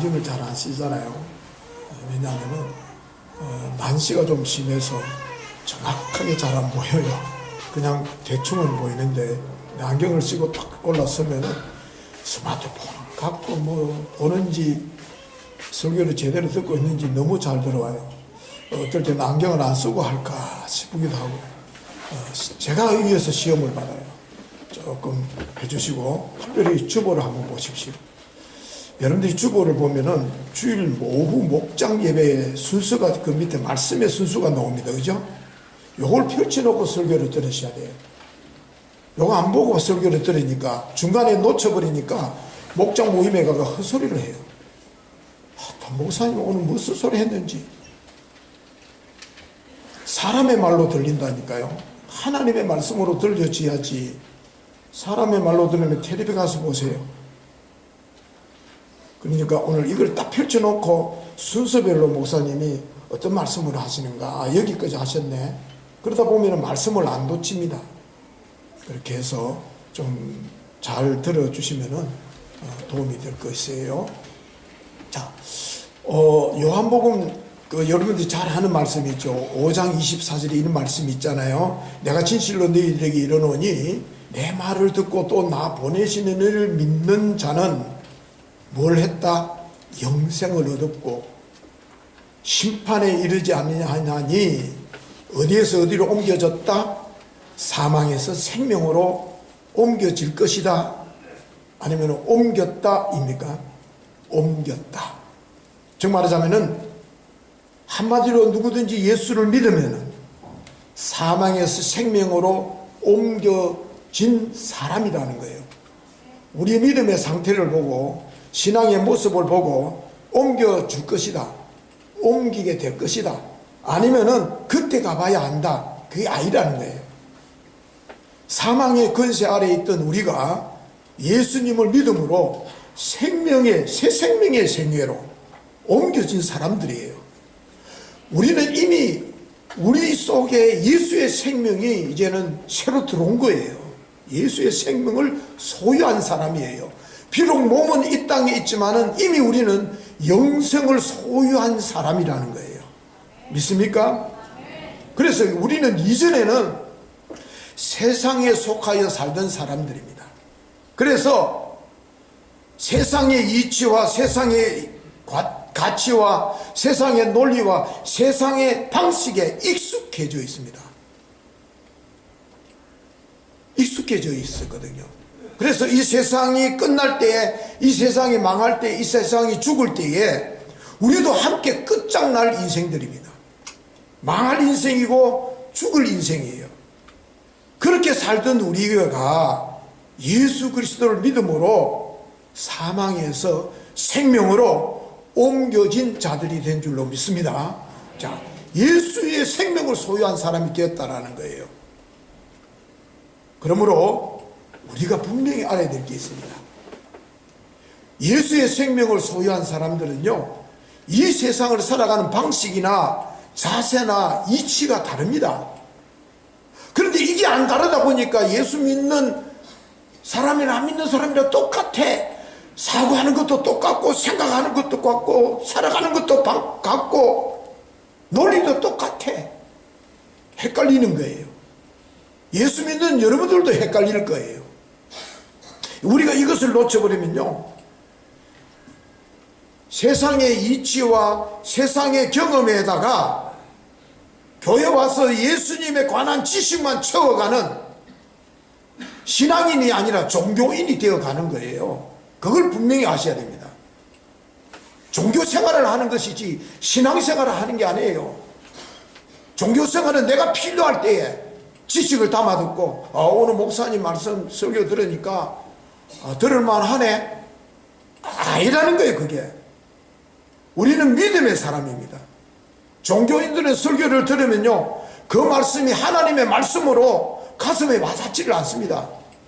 신경을 잘 안 쓰잖아요. 왜냐하면 난시가 좀 심해서 정확하게 잘 안 보여요. 그냥 대충은 보이는데 안경을 쓰고 딱 올라서면 스마트폰을 갖고 뭐 보는지 설교를 제대로 듣고 있는지 너무 잘 들어와요. 어떨 때는 안경을 안 쓰고 할까 싶기도 하고, 제가 위해서 시험을 받아요. 조금 해주시고, 특별히 주보를 한번 보십시오. 여러분들이 주보를 보면은 주일 오후 목장 예배의 순서가 그 밑에 말씀의 순서가 나옵니다. 그죠? 요걸 펼쳐놓고 설교를 들으셔야 돼요. 요거 안 보고 설교를 들으니까 중간에 놓쳐버리니까 목장 모임에 가서 헛소리를 해요. 목사님 오늘 무슨 소리 했는지. 사람의 말로 들린다니까요. 하나님의 말씀으로 들려줘야지. 사람의 말로 들으면 텔레비 가서 보세요. 그러니까 오늘 이걸 딱 펼쳐놓고 순서별로 목사님이 어떤 말씀을 하시는가, 여기까지 하셨네. 그러다 보면 말씀을 안 놓칩니다. 그렇게 해서 좀 잘 들어주시면 도움이 될 것이에요. 자, 요한복음 여러분들이 잘 하는 말씀이 있죠. 5장 24절에 이런 말씀이 있잖아요. 내가 진실로 너희들에게 이르노니 내 말을 듣고 또 나 보내시는 이를 믿는 자는 뭘 했다? 영생을 얻었고 심판에 이르지 아니하니 어디에서 어디로 옮겨졌다? 사망에서 생명으로 옮겨질 것이다. 아니면 옮겼다입니까? 옮겼다. 즉 말하자면은 한마디로 누구든지 예수를 믿으면은 사망에서 생명으로 옮겨진 사람이라는 거예요. 우리의 믿음의 상태를 보고 신앙의 모습을 보고 옮겨줄 것이다. 옮기게 될 것이다. 아니면은 그때 가봐야 안다. 그게 아니라는 거예요. 사망의 권세 아래에 있던 우리가 예수님을 믿음으로 생명의, 새 생명의 생애로 옮겨진 사람들이에요. 우리는 이미 우리 속에 예수의 생명이 이제는 새로 들어온 거예요. 예수의 생명을 소유한 사람이에요. 비록 몸은 이 땅에 있지만은 이미 우리는 영생을 소유한 사람이라는 거예요. 믿습니까? 그래서 우리는 이전에는 세상에 속하여 살던 사람들입니다. 그래서 세상의 이치와 세상의 가치와 세상의 논리와 세상의 방식에 익숙해져 있습니다. 익숙해져 있었거든요. 그래서 이 세상이 끝날 때에, 이 세상이 망할 때, 이 세상이 죽을 때에 우리도 함께 끝장날 인생들입니다. 망할 인생이고 죽을 인생이에요. 그렇게 살던 우리가 예수 그리스도를 믿음으로 사망에서 생명으로 옮겨진 자들이 된 줄로 믿습니다. 자, 예수의 생명을 소유한 사람이 되었다라는 거예요. 그러므로 우리가 분명히 알아야 될 게 있습니다. 예수의 생명을 소유한 사람들은요, 이 세상을 살아가는 방식이나 자세나 이치가 다릅니다. 그런데 이게 안 다르다 보니까 예수 믿는 사람이나 안 믿는 사람이랑 똑같아. 사고하는 것도 똑같고 생각하는 것도 똑같고 살아가는 것도 같고 논리도 똑같아. 헷갈리는 거예요. 예수 믿는 여러분들도 헷갈릴 거예요. 우리가 이것을 놓쳐버리면요, 세상의 이치와 세상의 경험에다가 교회 와서 예수님에 관한 지식만 채워가는 신앙인이 아니라 종교인이 되어가는 거예요. 그걸 분명히 아셔야 됩니다. 종교 생활을 하는 것이지 신앙 생활을 하는 게 아니에요. 종교 생활은 내가 필요할 때에 지식을 담아 듣고, 오늘 목사님 말씀 설교 들으니까 들을만 하네, 아니라는 거예요. 그게 우리는 믿음의 사람입니다. 종교인들은 설교를 들으면요, 그 말씀이 하나님의 말씀으로 가슴에 와닿지를 않습니다.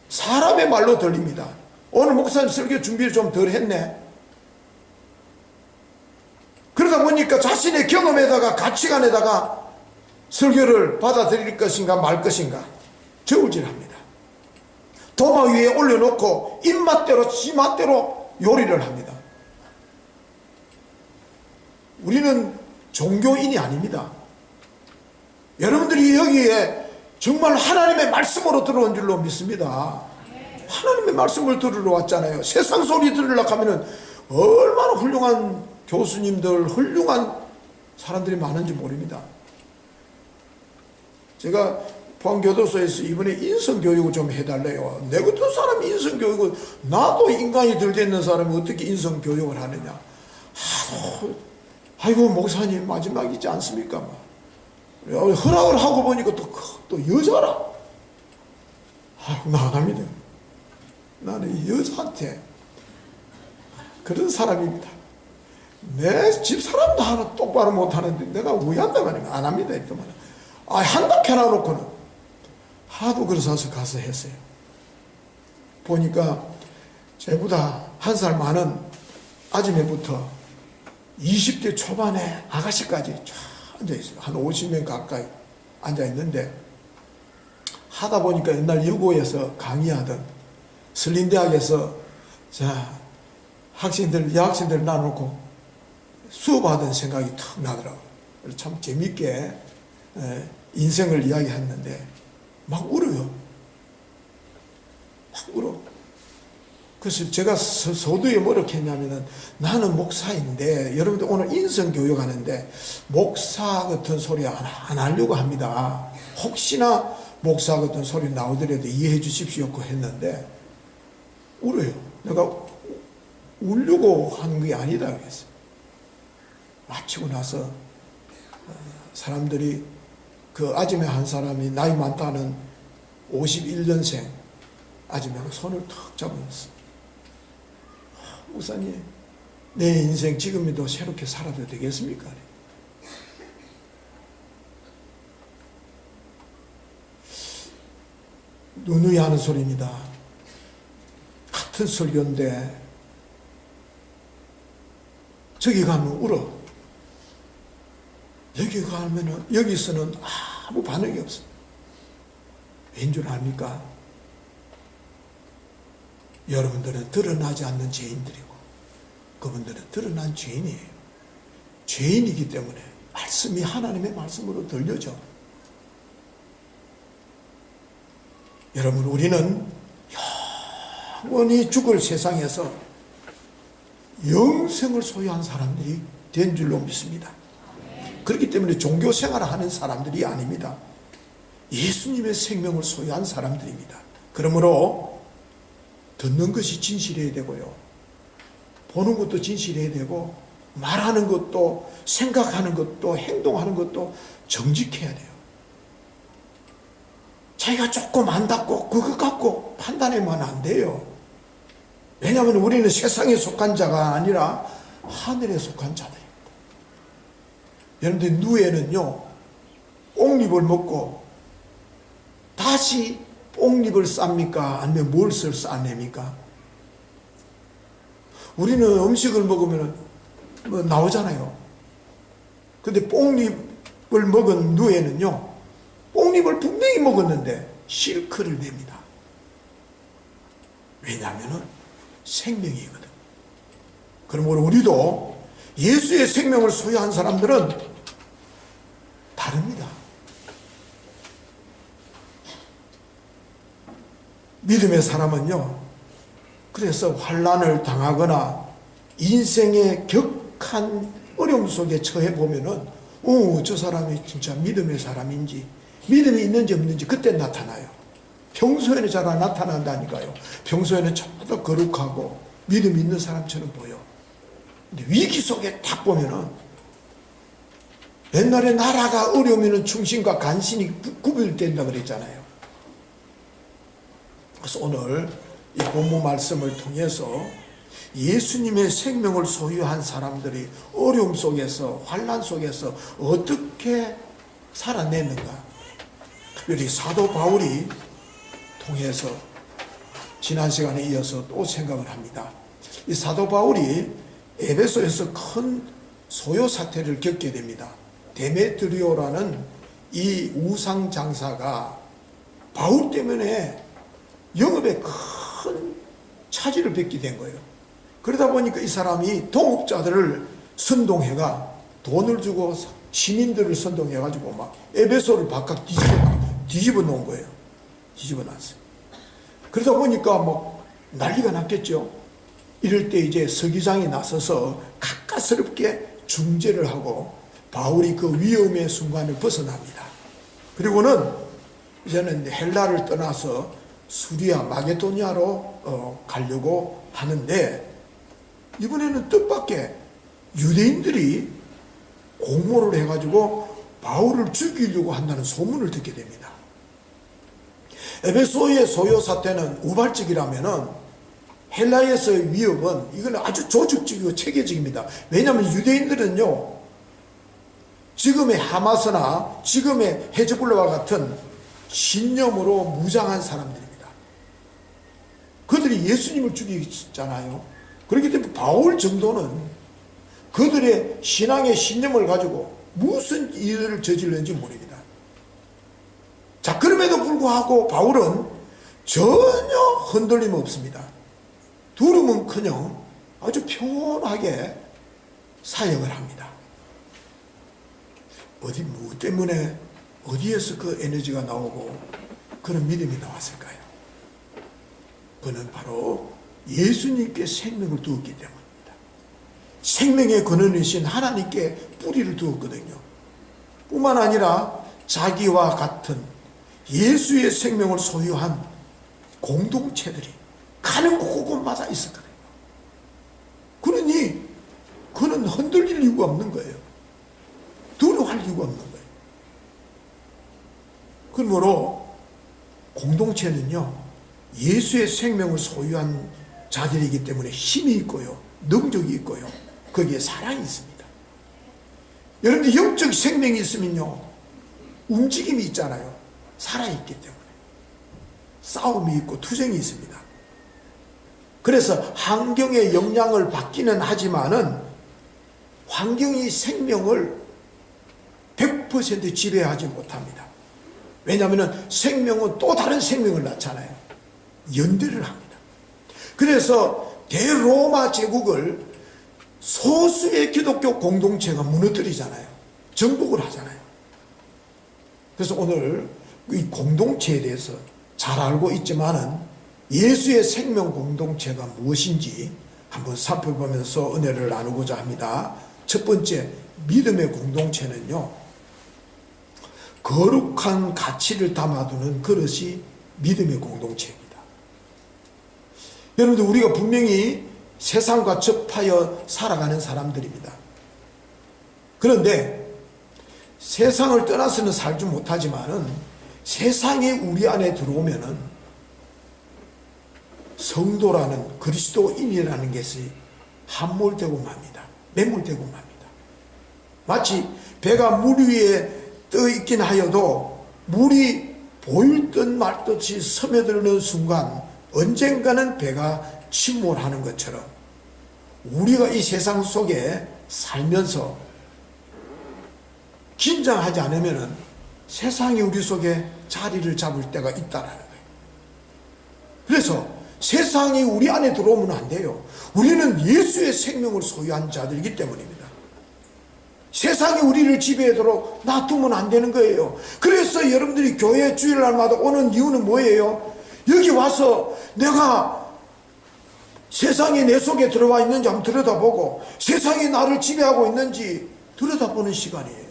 사람의 말로 들립니다. 오늘 목사님 설교 준비를 좀 덜 했네. 그러다 보니까 자신의 경험에다가 가치관에다가 설교를 받아들일 것인가 말 것인가 저울질합니다. 도마 위에 올려놓고 입맛대로 지맛대로 요리를 합니다. 우리는 종교인이 아닙니다. 여러분들이 여기에 정말 하나님의 말씀으로 들어온 줄로 믿습니다. 하나님의 말씀을 들으러 왔잖아요. 세상 소리 들으려고 하면은 얼마나 훌륭한 교수님들, 훌륭한 사람들이 많은지 모릅니다. 제가 포항교도소에서 이번에 인성교육을 좀 해달래요. 내 같은 사람이 인성교육을, 나도 인간이 들어있는 사람이 어떻게 인성교육을 하느냐. 아이고 목사님 마지막이지 않습니까? 허락을 하고 보니까 또 여자라. 아이고 나 안 합니다. 나는 여자한테 그런 사람입니다. 내 집사람도 하나 똑바로 못하는데 내가 왜 한다 말이야. 안 합니다. 이렇게 말이야. 한다 해놔놓고는 하도 그래서 가서 했어요. 보니까 저보다 한 살 많은 아줌매부터 20대 초반의 아가씨까지 쫙 앉아있어요. 한 50명 가까이 앉아있는데, 하다 보니까 옛날 여고에서 강의하던 설린대학에서 여학생들 놔놓고 수업하던 생각이 탁 나더라고요. 참 재밌게 인생을 이야기했는데 막 울어요. 막 울어. 그래서 제가 서두에 뭐라고 했냐면은, 나는 목사인데 여러분들 오늘 인성교육 하는데 목사 같은 소리 안 하려고 합니다. 혹시나 목사 같은 소리 나오더라도 이해해 주십시오 했는데 울어요. 내가 울려고 하는 게 아니다 그랬어요. 마치고 나서 사람들이 그 아줌마 한 사람이 나이 많다는 51년생 아줌마가 손을 탁 잡으면서, 목사님 내 인생 지금이도 새롭게 살아도 되겠습니까? 누누이 하는 소리입니다. 같은 설교인데 저기 가면 울어. 여기 가면은, 여기서는 아무 반응이 없어. 왠 줄 압니까? 여러분들은 드러나지 않는 죄인들이고 그분들은 드러난 죄인이에요. 죄인이기 때문에 말씀이 하나님의 말씀으로 들려져. 여러분, 우리는 영원히 죽을 세상에서 영생을 소유한 사람들이 된 줄로 믿습니다. 그렇기 때문에 종교 생활을 하는 사람들이 아닙니다. 예수님의 생명을 소유한 사람들입니다. 그러므로 듣는 것이 진실해야 되고요, 보는 것도 진실해야 되고, 말하는 것도, 생각하는 것도, 행동하는 것도 정직해야 돼요. 자기가 조금 안다고 그것 갖고 판단하면 안 돼요. 왜냐하면 우리는 세상에 속한 자가 아니라 하늘에 속한 자들입니다. 여러분들, 누에는요 뽕잎을 먹고 다시 뽕잎을 쌉니까? 아니면 뭘 싸냅니까? 우리는 음식을 먹으면 뭐 나오잖아요. 근데 뽕잎을 먹은 누에는요, 뽕잎을 분명히 먹었는데 실크를 냅니다. 왜냐하면 생명이거든. 그러므로 우리도 예수의 생명을 소유한 사람들은 다릅니다. 믿음의 사람은요, 그래서 환난을 당하거나 인생의 격한 어려움 속에 처해 보면은, 저 사람이 진짜 믿음의 사람인지, 믿음이 있는지 없는지 그때 나타나요. 평소에는 잘 안 나타난다니까요. 평소에는 전부 다 거룩하고 믿음 있는 사람처럼 보여. 근데 위기 속에 딱 보면은, 옛날에 나라가 어려우면 충신과 간신이 구별된다 그랬잖아요. 그래서 오늘 이 본문 말씀을 통해서 예수님의 생명을 소유한 사람들이 어려움 속에서, 환난 속에서 어떻게 살아냈는가, 특별히 사도 바울이 통해서 지난 시간에 이어서 또 생각을 합니다. 이 사도 바울이 에베소에서 큰 소요 사태를 겪게 됩니다. 데메트리오라는 이 우상 장사가 바울 때문에 영업에 큰 차질을 빚게 된 거예요. 그러다 보니까 이 사람이 동업자들을 선동해가 돈을 주고 시민들을 선동해가지고 막 에베소를 바깥 뒤집어 놓은 거예요. 뒤집어 놨어요. 그러다 보니까 뭐 난리가 났겠죠. 이럴 때 이제 서기장이 나서서 가까스럽게 중재를 하고 바울이 그 위험의 순간을 벗어납니다. 그리고는 이제는 헬라를 떠나서 수리아 마게도니아로 가려고 하는데, 이번에는 뜻밖의 유대인들이 공모를 해가지고 바울을 죽이려고 한다는 소문을 듣게 됩니다. 에베소의 소요 사태는 우발적이라면은 헬라에서의 위협은 이건 아주 조직적이고 체계적입니다. 왜냐하면 유대인들은요, 지금의 하마스나 지금의 헤즈볼라와 같은 신념으로 무장한 사람들입니다. 그들이 예수님을 죽이잖아요. 그렇기 때문에 바울 정도는 그들의 신앙의 신념을 가지고 무슨 일을 저질렀는지 모릅니다. 자, 그럼에도 불구하고 바울은 전혀 흔들림 없습니다. 두려움은커녕 아주 평온하게 사역을 합니다. 뭐 때문에, 어디에서 그 에너지가 나오고 그런 믿음이 나왔을까요? 그는 바로 예수님께 생명을 두었기 때문입니다. 생명의 근원이신 하나님께 뿌리를 두었거든요. 뿐만 아니라 자기와 같은 예수의 생명을 소유한 공동체들이 가는 곳곳마다 있었거든요. 그러니 그는 흔들릴 이유가 없는 거예요. 두려워할 이유가 없는 거예요. 그러므로 공동체는요, 예수의 생명을 소유한 자들이기 때문에 힘이 있고요, 능력이 있고요, 거기에 사랑이 있습니다. 여러분들 영적 생명이 있으면요, 움직임이 있잖아요. 살아있기 때문에 싸움이 있고 투쟁이 있습니다. 그래서 환경의 영향을 받기는 하지만은 환경이 생명을 100% 지배하지 못합니다. 왜냐하면 생명은 또 다른 생명을 낳잖아요. 연대를 합니다. 그래서 대로마 제국을 소수의 기독교 공동체가 무너뜨리잖아요. 정복을 하잖아요. 그래서 오늘 이 공동체에 대해서 잘 알고 있지만은 예수의 생명 공동체가 무엇인지 한번 살펴보면서 은혜를 나누고자 합니다. 첫 번째, 믿음의 공동체는요, 거룩한 가치를 담아두는 그릇이 믿음의 공동체입니다. 여러분들, 우리가 분명히 세상과 접하여 살아가는 사람들입니다. 그런데 세상을 떠나서는 살지 못하지만은 세상이 우리 안에 들어오면은 성도라는 그리스도인이라는 것이 함몰되고 맙니다. 매몰되고 맙니다. 마치 배가 물 위에 떠 있긴 하여도 물이 보일 듯 말 듯이 스며드는 순간 언젠가는 배가 침몰하는 것처럼 우리가 이 세상 속에 살면서 긴장하지 않으면 세상이 우리 속에 자리를 잡을 때가 있다라는 거예요. 그래서 세상이 우리 안에 들어오면 안 돼요. 우리는 예수의 생명을 소유한 자들이기 때문입니다. 세상이 우리를 지배하도록 놔두면 안 되는 거예요. 그래서 여러분들이 교회 주일날마다 오는 이유는 뭐예요? 여기 와서 내가 세상이 내 속에 들어와 있는지 한번 들여다보고 세상이 나를 지배하고 있는지 들여다보는 시간이에요.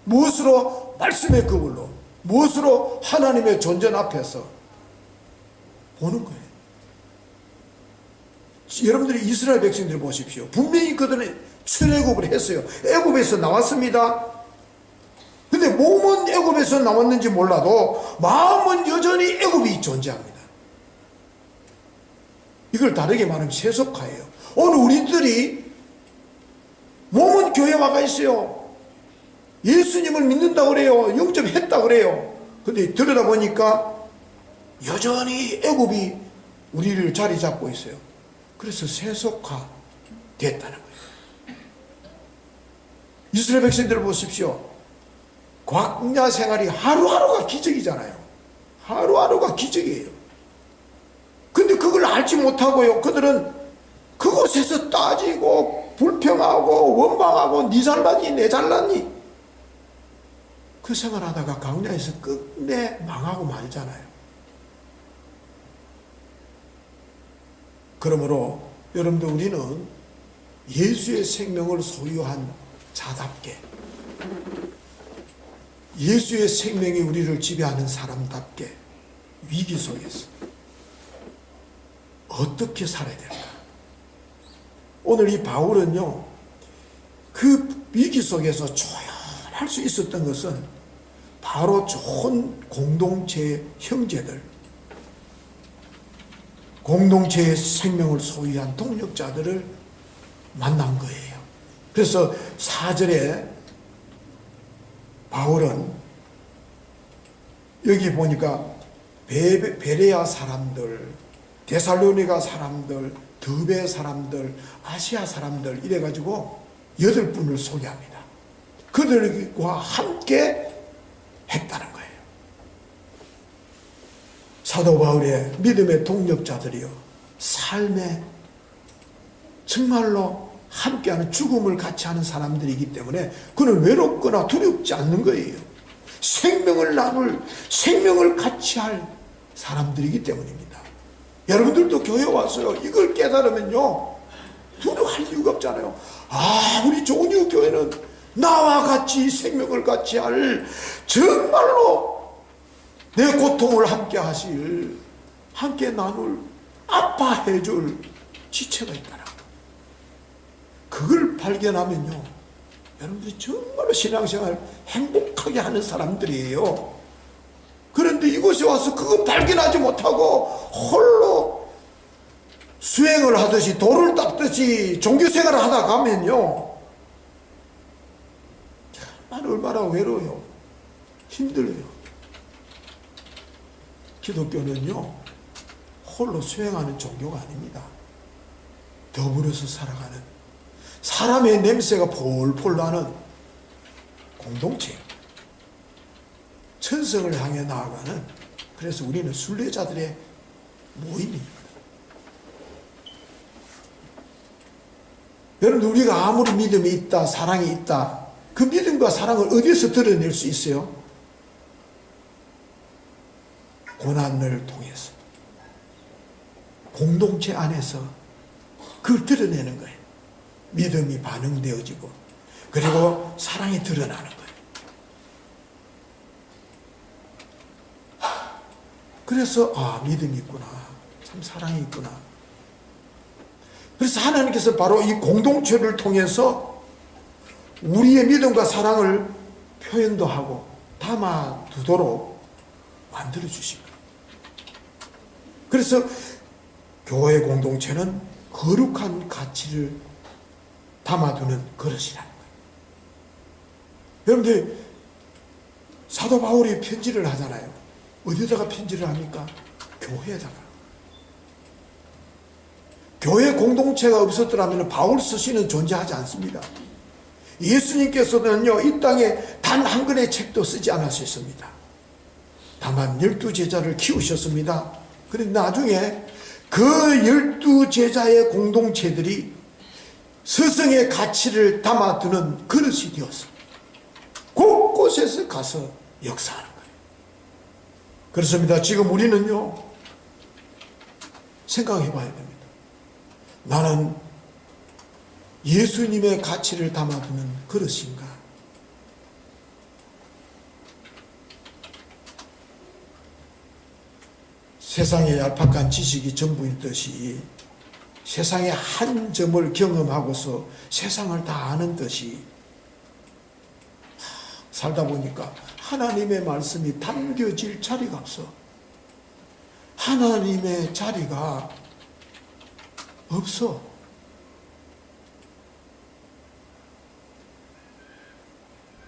무엇으로? 말씀의 그걸로. 무엇으로? 하나님의 존재 앞에서 보는 거예요. 여러분들이 이스라엘 백성들 보십시오. 분명히 그들은 출애굽을 했어요. 애굽에서 나왔습니다. 근데 몸은 애굽에서 나왔는지 몰라도 마음은 여전히 애굽이 존재합니다. 이걸 다르게 말하면 세속화예요. 오늘 우리들이 몸은 교회 와가 있어요. 예수님을 믿는다고 그래요. 영접했다고 그래요. 근데 들여다보니까 여전히 애굽이 우리를 자리 잡고 있어요. 그래서 세속화 됐다는 거예요. 이스라엘 백성들을 보십시오. 광야 생활이 하루하루가 기적이잖아요. 하루하루가 기적이에요. 근데 그걸 알지 못하고요, 그들은 그곳에서 따지고 불평하고 원망하고 니 잘났니 내 잘났니 그 생활하다가 광야에서 끝내 망하고 말잖아요. 그러므로 여러분들 우리는 예수의 생명을 소유한 자답게 예수의 생명이 우리를 지배하는 사람답게 위기 속에서 어떻게 살아야 될까? 오늘 이 바울은요, 그 위기 속에서 조연할 수 있었던 것은 바로 좋은 공동체의 형제들, 공동체의 생명을 소유한 동력자들을 만난 거예요. 그래서 4절에 바울은 여기 보니까 베레아 사람들, 데살로니가 사람들, 드베 사람들, 아시아 사람들 이래가지고 8분을 소개합니다. 그들과 함께 했다는 거예요. 사도 바울의 믿음의 동력자들이요, 삶에 정말로 함께하는 죽음을 같이 하는 사람들이기 때문에 그는 외롭거나 두렵지 않는 거예요. 생명을 나눌, 생명을 같이 할 사람들이기 때문입니다. 여러분들도 교회 와서요, 이걸 깨달으면요, 두려워할 이유가 없잖아요. 아, 우리 종유 교회는 나와 같이 생명을 같이 할, 정말로 내 고통을 함께 하실, 함께 나눌, 아파해 줄 지체가 있다라. 그걸 발견하면요, 여러분들이 정말로 신앙생활 행복하게 하는 사람들이에요. 그런데 이곳에 와서 그거 발견하지 못하고 홀로 수행을 하듯이 돌을 닦듯이 종교생활을 하다 가면요, 정말 얼마나 외로워요. 힘들어요. 기독교는요, 홀로 수행하는 종교가 아닙니다. 더불어서 살아가는, 사람의 냄새가 폴폴 나는 공동체예요. 천성을 향해 나아가는, 그래서 우리는 순례자들의 모임입니다. 여러분, 우리가 아무리 믿음이 있다, 사랑이 있다, 그 믿음과 사랑을 어디에서 드러낼 수 있어요? 고난을 통해서, 공동체 안에서 그걸 드러내는 거예요. 믿음이 반응되어지고, 그리고 사랑이 드러나는 거예요. 그래서 아, 믿음이 있구나, 참 사랑이 있구나. 그래서 하나님께서 바로 이 공동체를 통해서 우리의 믿음과 사랑을 표현도 하고 담아두도록 만들어주신 거예요. 그래서 교회 공동체는 거룩한 가치를 담아두는 그릇이라는 거예요. 여러분들, 사도 바울이 편지를 하잖아요. 어디다가 편지를 합니까? 교회에다가. 교회 공동체가 없었더라면 바울 서신은 존재하지 않습니다. 예수님께서는요, 이 땅에 단 한 권의 책도 쓰지 않으셨습니다. 다만 12제자를 키우셨습니다. 그런데 나중에 그 12제자의 공동체들이 스승의 가치를 담아두는 그릇이 되었습니다. 곳곳에서 가서 역사하는 거예요. 그렇습니다. 지금 우리는요, 생각해 봐야 됩니다. 나는 예수님의 가치를 담아두는 그릇인가? 세상에 얄팍한 지식이 전부인 듯이, 세상의 한 점을 경험하고서 세상을 다 아는 듯이 살다 보니까 하나님의 말씀이 담겨질 자리가 없어. 하나님의 자리가 없어.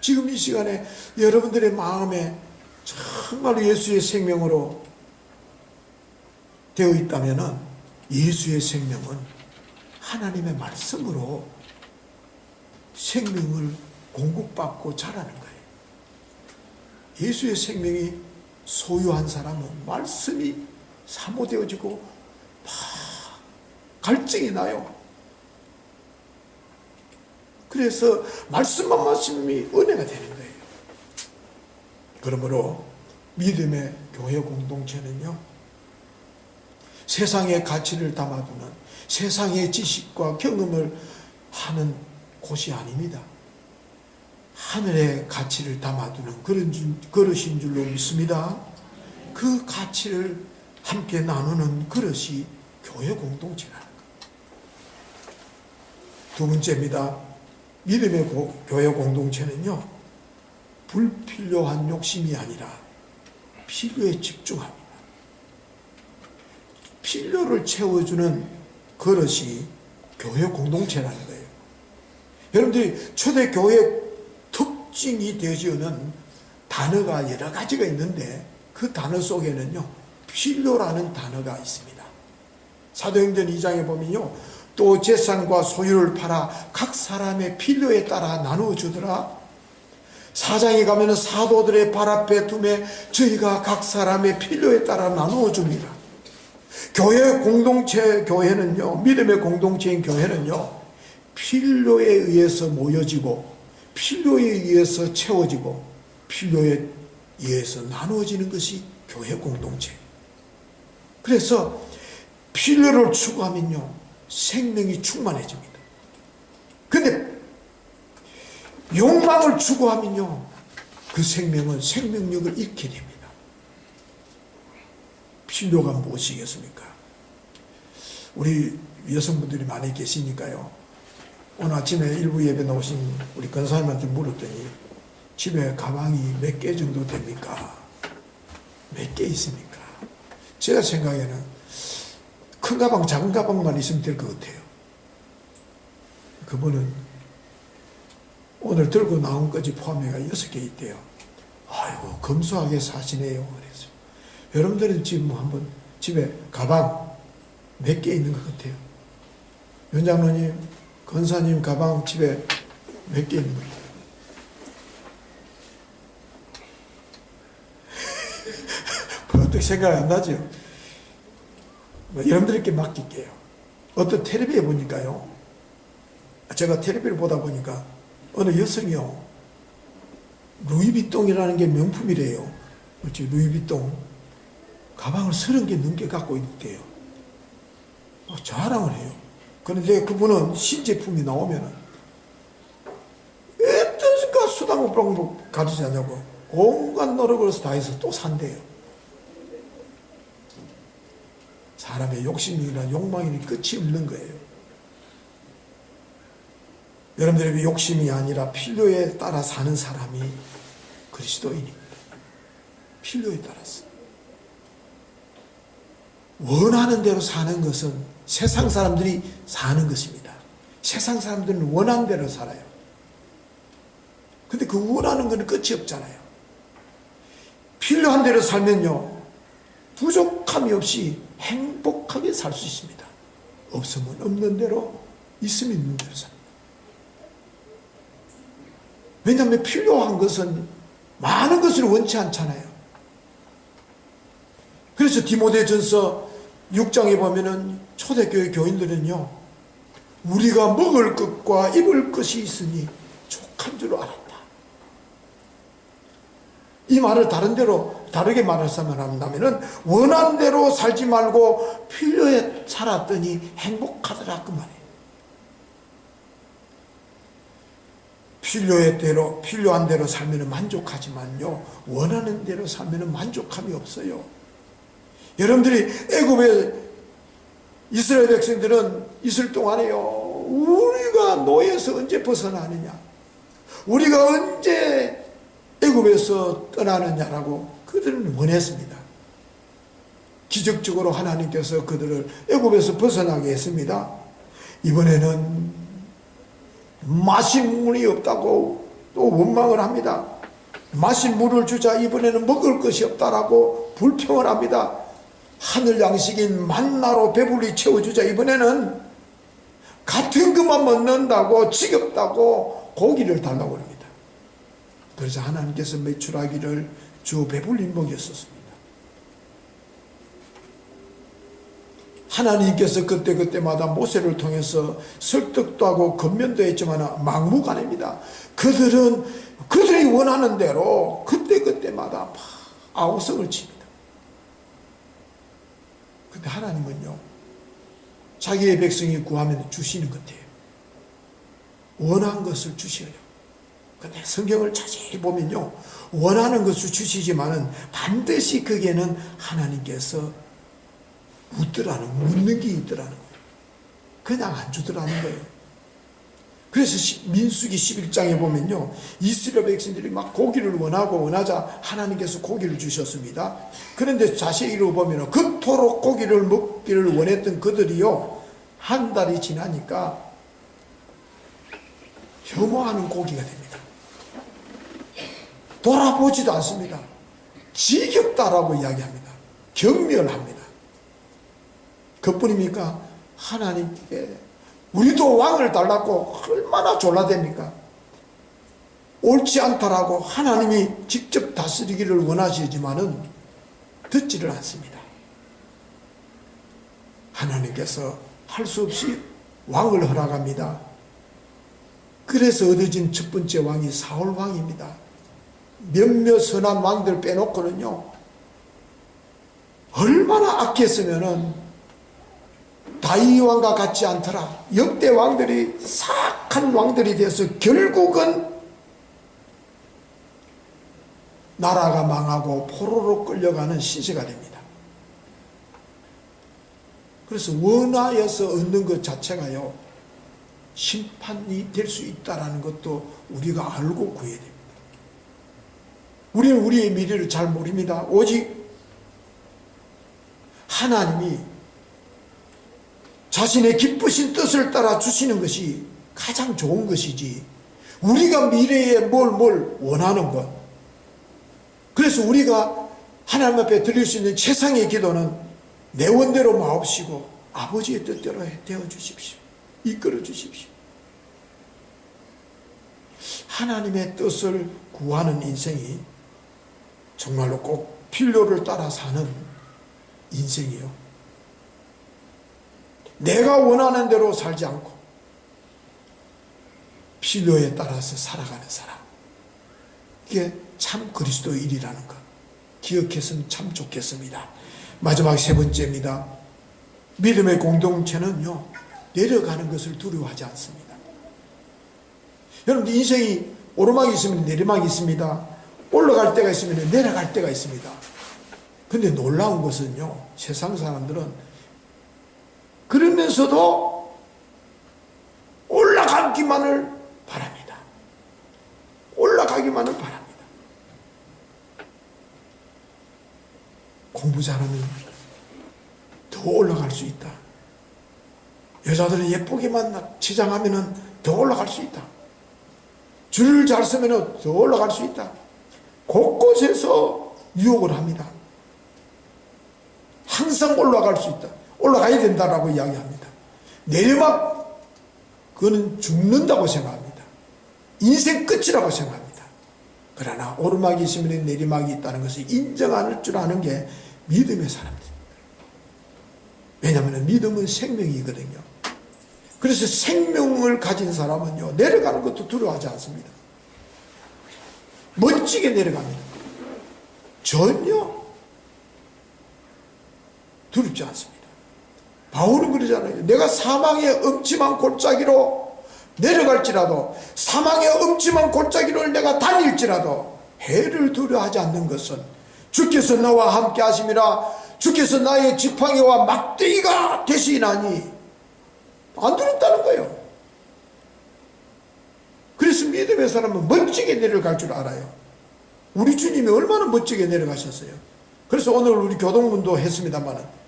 지금 이 시간에 여러분들의 마음에 정말로 예수의 생명으로 되어 있다면 예수의 생명은 하나님의 말씀으로 생명을 공급받고 자라는 거예요. 예수의 생명이 소유한 사람은 말씀이 사모되어지고 막 갈증이 나요. 그래서 말씀만 말씀이 은혜가 되는 거예요. 그러므로 믿음의 교회 공동체는요, 세상의 가치를 담아두는, 세상의 지식과 경험을 하는 곳이 아닙니다. 하늘의 가치를 담아두는 그릇인 줄로 믿습니다. 그 가치를 함께 나누는 그릇이 교회 공동체라는 것. 두 번째입니다. 믿음의 교회 공동체는요, 불필요한 욕심이 아니라 필요에 집중합니다. 필요를 채워주는 그릇이 교회 공동체라는 거예요. 여러분들이 초대교회 특징이 되어지는 단어가 여러 가지가 있는데 그 단어 속에는요, 필요라는 단어가 있습니다. 사도행전 2장에 보면요, 또 재산과 소유를 팔아 각 사람의 필요에 따라 나누어 주더라. 4장에 가면은 사도들의 발 앞에 두매 저희가 각 사람의 필요에 따라 나누어 줍니다. 교회 공동체 교회는요, 믿음의 공동체인 교회는요, 필요에 의해서 모여지고 필요에 의해서 채워지고 필요에 의해서 나누어지는 것이 교회 공동체. 그래서 필요를 추구하면요, 생명이 충만해집니다. 근데 욕망을 추구하면요, 그 생명은 생명력을 잃게 됩니다. 필요가 무엇이겠습니까? 우리 여성분들이 많이 계시니까요, 오늘 아침에 일부 예배 나오신 우리 권사님한테 물었더니 집에 가방이 몇 개 정도 됩니까? 몇 개 있습니까? 제가 생각에는 큰 가방, 작은 가방만 있으면 될 것 같아요. 그분은 오늘 들고 나온 것이 포함해가 6개 있대요. 아이고, 검소하게 사시네요. 그래서 여러분들은 지금 한번 집에 가방 몇 개 있는 것 같아요? 연장로님, 권사님 가방 집에 몇 개 있는 것 같아요? 어떻게 생각 안 나죠? 여러분들께 맡길게요. 어떤 텔레비에 보니까요, 제가 텔레비를 보다 보니까 어느 여성이요, 루이비통이라는 게 명품이래요. 그렇지, 루이비통 가방을 30개 넘게 갖고 있대요. 자랑을 해요. 그런데 그분은 신제품이 나오면은 어떤 수당을 방법 가지지 않냐고 온갖 노력을 다 해서 또 산대요. 사람의 욕심이나 욕망이 끝이 없는 거예요. 여러분들에게 욕심이 아니라 필요에 따라 사는 사람이 그리스도인입니다. 필요에 따라서. 원하는 대로 사는 것은 세상 사람들이 사는 것입니다. 세상 사람들은 원하는 대로 살아요. 근데 그 원하는 건 끝이 없잖아요. 필요한 대로 살면요, 부족함이 없이 행복하게 살 수 있습니다. 없으면 없는 대로, 있으면 있는 대로 삽니다. 왜냐하면 필요한 것은 많은 것을 원치 않잖아요. 그래서 디모데전서 6장에 보면은 초대교회 교인들은요, 우리가 먹을 것과 입을 것이 있으니 족한 줄 알았다. 이 말을 다르게 말한다면은 원한 대로 살지 말고 필요에 살았더니 행복하더라 그 말이에요. 필요한 대로 살면 만족하지만요, 원하는 대로 살면 만족함이 없어요. 여러분들이 애굽의 이스라엘 백성들은 있을 동안에요, 우리가 노예에서 언제 벗어나느냐, 우리가 언제 애굽에서 떠나느냐라고 그들은 원했습니다. 기적적으로 하나님께서 그들을 애굽에서 벗어나게 했습니다. 이번에는 마실 물이 없다고 또 원망을 합니다. 마실 물을 주자 이번에는 먹을 것이 없다라고 불평을 합니다. 하늘 양식인 만나로 배불리 채워주자 이번에는 같은 것만 먹는다고 지겹다고 고기를 달라고 합니다. 그래서 하나님께서 메추라기를 주 배불리 먹였었습니다. 하나님께서 그때그때마다 모세를 통해서 설득도 하고 권면도 했지만 막무가내입니다. 그들이 원하는 대로 그때그때마다 막 아우성을 칩니다. 근데 하나님은요, 자기의 백성이 구하면 주시는 것 같아요. 원한 것을 주셔요. 근데 성경을 자세히 보면요, 원하는 것을 주시지만은 반드시 거기에는 하나님께서 묻는 게 있더라는 거예요. 그냥 안 주더라는 거예요. 그래서 민수기 11장에 보면요, 이스라엘 백성들이 막 고기를 원하자 하나님께서 고기를 주셨습니다. 그런데 자세히 읽어보면 그토록 고기를 먹기를 원했던 그들이요, 한 달이 지나니까 혐오하는 고기가 됩니다. 돌아보지도 않습니다. 지겹다라고 이야기합니다. 경멸합니다. 그뿐입니까? 하나님께 우리도 왕을 달라고 얼마나 졸라댑니까? 옳지 않다라고 하나님이 직접 다스리기를 원하시지만은 듣지를 않습니다. 하나님께서 할 수 없이 왕을 허락합니다. 그래서 얻어진 첫 번째 왕이 사울 왕입니다. 몇몇 선한 왕들 빼놓고는요, 얼마나 악했으면은 다윗 왕과 같지 않더라. 역대 왕들이 사악한 왕들이 돼서 결국은 나라가 망하고 포로로 끌려가는 시세가 됩니다. 그래서 원하여서 얻는 것 자체가요, 심판이 될 수 있다는 것도 우리가 알고 구해야 됩니다. 우리는 우리의 미래를 잘 모릅니다. 오직 하나님이 자신의 기쁘신 뜻을 따라 주시는 것이 가장 좋은 것이지, 우리가 미래에 뭘 원하는 것. 그래서 우리가 하나님 앞에 드릴 수 있는 최상의 기도는 내 원대로 마옵시고 아버지의 뜻대로 되어 주십시오. 이끌어 주십시오. 하나님의 뜻을 구하는 인생이 정말로 꼭 필요를 따라 사는 인생이요, 내가 원하는 대로 살지 않고 필요에 따라서 살아가는 사람, 이게 참 그리스도의 일이라는 것 기억했으면 참 좋겠습니다. 마지막 세 번째입니다. 믿음의 공동체는요, 내려가는 것을 두려워하지 않습니다. 여러분들 인생이 오르막이 있으면 내리막이 있습니다. 올라갈 때가 있으면 내려갈 때가 있습니다. 근데 놀라운 것은요, 세상 사람들은 그러면서도 올라가기만을 바랍니다. 올라가기만을 바랍니다. 공부 잘하면 더 올라갈 수 있다. 여자들은 예쁘게만 치장하면 더 올라갈 수 있다. 줄을 잘 서면 더 올라갈 수 있다. 곳곳에서 유혹을 합니다. 항상 올라갈 수 있다. 올라가야 된다라고 이야기합니다. 내리막, 그거는 죽는다고 생각합니다. 인생 끝이라고 생각합니다. 그러나 오르막이 있으면 내리막이 있다는 것을 인정할 줄 아는 게 믿음의 사람들입니다. 왜냐하면 믿음은 생명이거든요. 그래서 생명을 가진 사람은요, 내려가는 것도 두려워하지 않습니다. 멋지게 내려갑니다. 전혀 두렵지 않습니다. 바울은 그러잖아요. 내가 사망의 음침한 골짜기로 내려갈지라도, 사망의 음침한 골짜기를 내가 다닐지라도 해를 두려워하지 않는 것은 주께서 나와 함께 하심이라. 주께서 나의 지팡이와 막대기가 되시나니 안 두렵다는 거예요. 그래서 믿음의 사람은 멋지게 내려갈 줄 알아요. 우리 주님이 얼마나 멋지게 내려가셨어요. 그래서 오늘 우리 교동문도 했습니다만,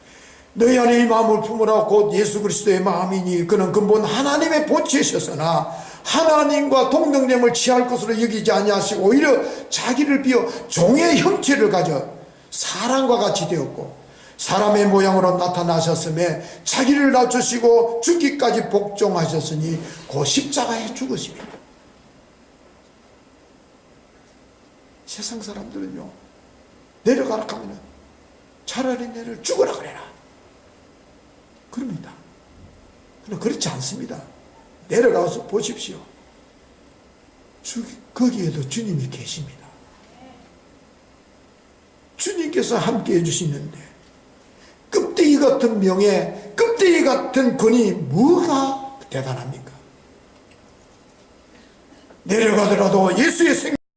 너희 안에 이 마음을 품으라 곧 예수 그리스도의 마음이니 그는 근본 하나님의 본체이셨으나 하나님과 동등됨을 취할 것으로 여기지 아니하시고 오히려 자기를 비워 종의 형체를 가져 사람과 같이 되었고 사람의 모양으로 나타나셨음에 자기를 낮추시고 죽기까지 복종하셨으니 그 십자가에 죽으십니다. 세상 사람들은요, 내려가라 하면 차라리 내를 죽으라 그래라. 그럽니다. 그러나 그렇지 않습니다. 내려가서 보십시오. 거기에도 주님이 계십니다. 주님께서 함께 해주시는데 껍데기 같은 명예, 껍데기 같은 권위 뭐가 대단합니까? 내려가더라도 예수의 생